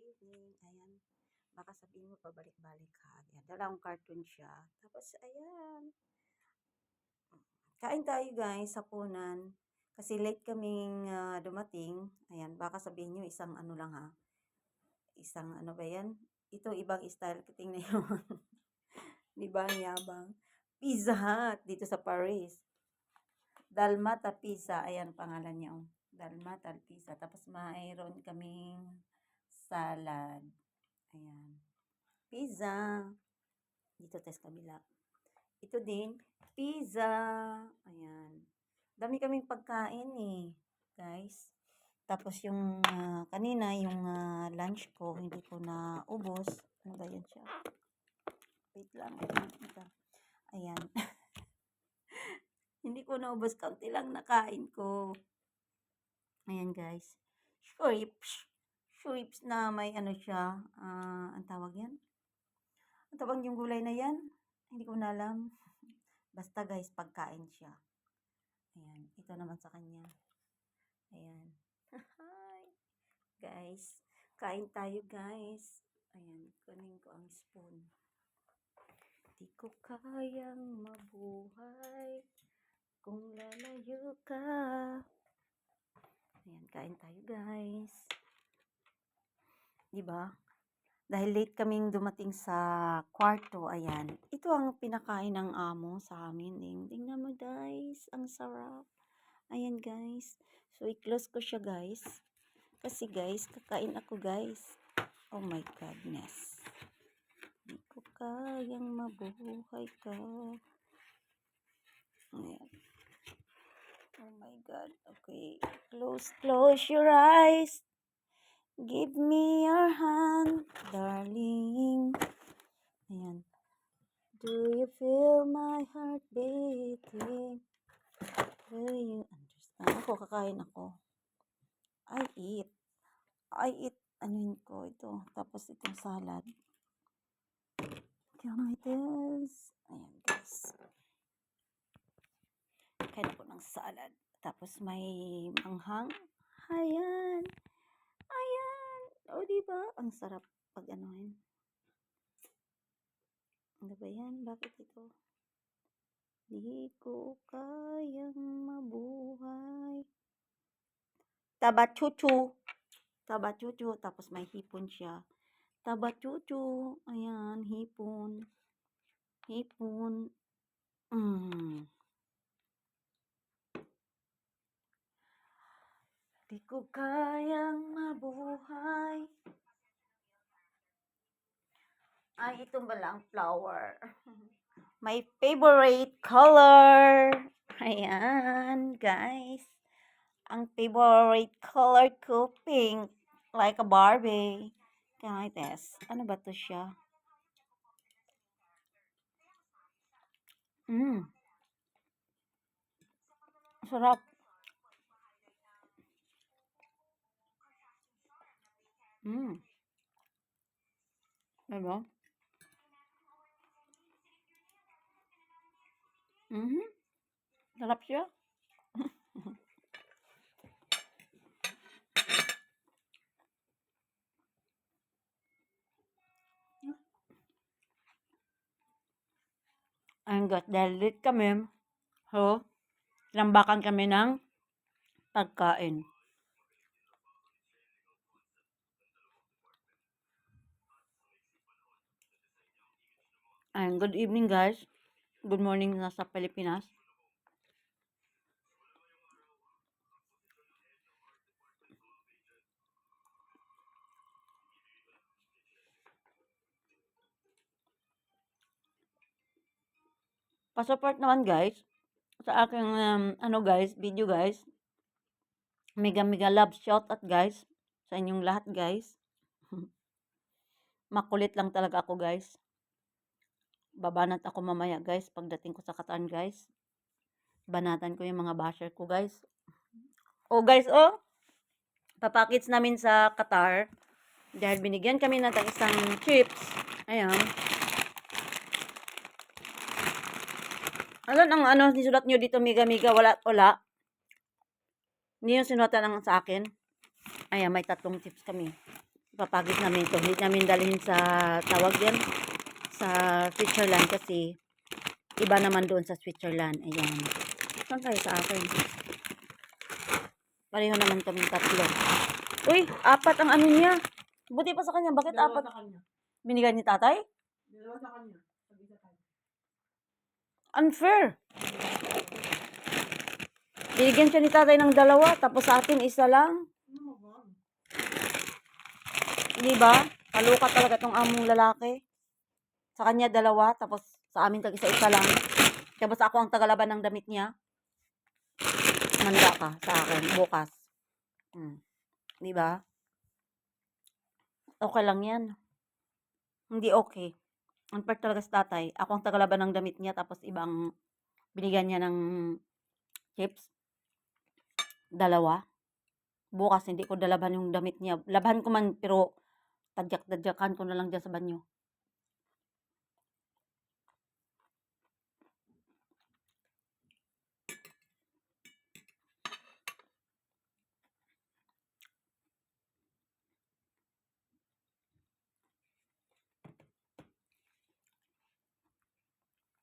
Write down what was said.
evening. Ayan. Baka sabihin mo pabalik-balik ha. Ayan. Dalawang cartoon siya. Tapos, ayan. Kain tayo guys, hapunan. Kasi late kaming dumating. Ayan. Baka sabihin nyo isang ano lang ha. Isang ano ba yan? Ito ibang style. Tingnan nyo. Diba ang yabang? Pizza Hut dito sa Paris. Dalmata Pizza. Ayan pangalan niya. Oh. Dalmata Pizza. Tapos mayroon kaming salad. Ayan. Pizza. Dito test kabila. Ito din. Pizza. Ayan. Dami kaming pagkain eh. Guys. Tapos yung kanina, yung lunch ko, hindi ko na ubos. Ano ba yan siya? Wait lang. Ayan. Hindi ko na ubos. Kaunti lang nakain ko. Ayan guys. Shrimps na may ano siya. Ang tawag yan? Ang tawag yung gulay na yan? Hindi ko na alam. Basta guys, pagkain siya. Ayan. Ito naman sa kanya. Ayan. Hi. Guys. Kain tayo guys. Ayan. Kunin ko ang spoon. Di ko kayang mabuhay kung lalayo ka. Ayan. Kain tayo guys. Diba? Dahil late kaming dumating sa kwarto, ayan. Ito ang pinakain ng amo sa amin. Tingnan mo guys, ang sarap. Ayan guys. So, i-close ko siya guys. Kasi guys, kakain ako guys. Oh my goodness. Hindi ko kayang mabuhay ka. Ayan. Oh my God. Okay. Close your eyes. Give me your hand, darling. Ayan. Do you feel my heart beating? Do you understand? Ako, kakain ako. I eat. Anuin ko ito. Tapos itong salad. Come this. Ayan, guys. Kain ako ng salad. Tapos may manghang. Ayan. Ayan. O, diba? Ang sarap pag anuhin. Ano ba yan? Bakit ito? Di ko kayang mabuhay. Tabachuchu. Tapos may hipon siya. Tabachuchu. Ayan, hipon. Di ko kayang mabuhay. Ay, ito ba lang flower? My favorite color. Ayan, guys. Ang favorite color ko, pink. Like a Barbie. Guys, ano ba to siya? Sarap. Diba? Sarap siya. Ang dahil kami. So, lambakan kami ng pagkain. And good evening guys. Good morning na sa Pilipinas. Pa-support naman guys sa aking video guys. Mega love shout out guys sa inyong lahat guys. Makulit lang talaga ako guys. Babanat ako mamaya guys pagdating ko sa Qatar guys. Banatan ko yung mga basher ko guys. Oh guys, oh. Papakits namin sa Qatar dahil binigyan kami ng isang chips. Ayan. Ano nisulat nyo dito, Mega? Wala. Hindi yung sinulat lang sa akin. Ayan, may 3 chips kami. Ipapagis namin 'to. Hindi namin dalhin sa tawag diyan, sa Switzerland kasi iba naman doon sa Switzerland. Ayan. Saan kayo sa akin? Pareho naman kaming tatlo. Uy, 4 ang ano niya. Buti pa sa kanya. Bakit 4? Binigay ni tatay? Dalawa sa kanya. Isa tayo. Unfair. Binigyan siya ni tatay ng 2, tapos sa atin 1 lang. Di ba? Kaluka talaga tong among lalaki. Sa kanya 2, tapos sa amin tag isa lang. Tapos ako ang tagalaban ng damit niya. Manda ka sa akin bukas. Di ba? Okay lang yan. Hindi okay. Unfair talaga sa tatay. Ako ang tagalaban ng damit niya, tapos ibang binigyan niya ng chips. 2. Bukas hindi ko dalaban yung damit niya. Laban ko man, pero tadyak-tadyakan ko na lang dyan sa banyo.